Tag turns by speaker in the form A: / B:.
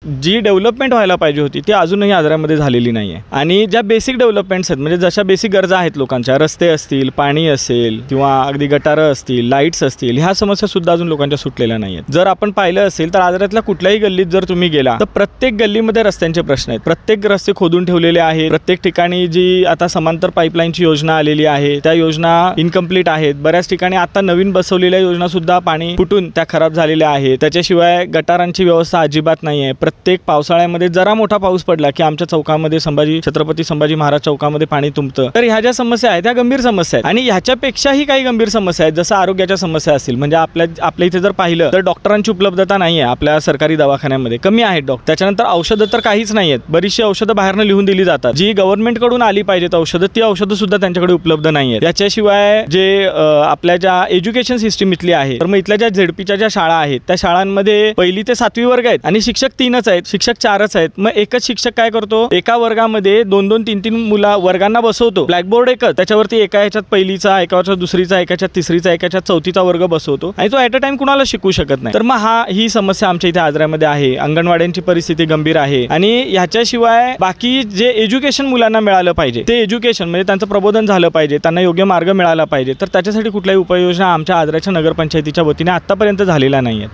A: जी development व्हायला पाहिजे होती ती अजूनही आजऱ्यामध्ये झालेली नाही आहे। आणि ज्या बेसिक डेव्हलपमेंट्स आहेत, म्हणजे जशा बेसिक गरजा आहेत लोकांच्या, रस्ते असतील, पाणी असेल किंवा अगदी गटारं असतील, लाईट्स असतील, ह्या समस्या सुद्धा अजून लोकांच्या सुटलेल्या नाही आहेत। जर आपण पाहिलं असेल तर आजऱ्यातल्या कुठल्याही गल्लीत जर तुम्ही गेला तर प्रत्येक गल्लीमध्ये रस्त्यांचे प्रश्न आहेत। प्रत्येक रस्ते खोदून ठेवलेले आहेत। प्रत्येक ठिकाणी जी आता समांतर पाईपलाईनची योजना आलेली आहे त्या योजना इनकम्प्लीट आहेत। बऱ्याच ठिकाणी आता नवीन बसवलेल्या योजना सुद्धा पाणी फुटून त्या खराब झालेल्या आहेत। त्याच्याशिवाय गटारांची व्यवस्था अजिबात नाही आहे। प्रत्येक पावसाळ्यामध्ये जरा मोठा पाऊस पडला की आमच्या चौकामध्ये छत्रपती संभाजी महाराज चौकामध्ये पाणी तुंबतं। तर ह्या ज्या समस्या आहेत त्या गंभीर समस्या आहेत। आणि ह्याच्यापेक्षाही काही गंभीर समस्या आहेत, जसं आरोग्याच्या समस्या असतील। म्हणजे आपल्या इथे जर पाहिलं तर डॉक्टरांची उपलब्धता नाही आहे आपल्या सरकारी दवाखान्यामध्ये, कमी आहेत डॉक्टर। त्याच्यानंतर औषधं तर काहीच नाही आहेत। बरीचशी औषधं बाहेरनं लिहून दिली जातात, जी गव्हर्नमेंट कडून आली पाहिजेत औषधं, ती औषधं सुद्धा त्यांच्याकडे उपलब्ध नाही आहेत। याच्याशिवाय जे आपल्या ज्या एज्युकेशन सिस्टीम इथली आहे, तर मग इथल्या ज्या झेडपीच्या ज्या शाळा आहेत त्या शाळांमध्ये 1ली ते 7वी वर्ग आहेत आणि शिक्षक 3च आहेत, शिक्षक 4च आहेत। मग एकच शिक्षक काय करतो, एका वर्गामध्ये 2-2, 3-3 वर्गांना बसवतो। ब्लॅकबोर्ड एकच, त्याच्यावरती एका ह्याच्यात पहिलीचा, एका ह्याच्यात दुसरीचा, एका ह्याच्यात तिसरीचा, एका ह्याच्यात चौथीचा वर्ग बसवतो आणि तो ॲट अ टाइम कुणाला शिकू शकत नाही। तर मग ही समस्या आमच्या इथे आजऱ्यामध्ये आहे। अंगणवाड्यांची परिस्थिती गंभीर आहे। आणि ह्याच्याशिवाय बाकी जे एज्युकेशन मुलांना मिळालं पाहिजे, ते एज्युकेशन म्हणजे त्यांचं प्रबोधन झालं पाहिजे, त्यांना योग्य मार्ग मिळाला पाहिजे, तर त्याच्यासाठी कुठल्याही उपाययोजना आमच्या आजऱ्याच्या नगरपंचायतीच्या वतीने आत्तापर्यंत झालेल्या नाही आहेत।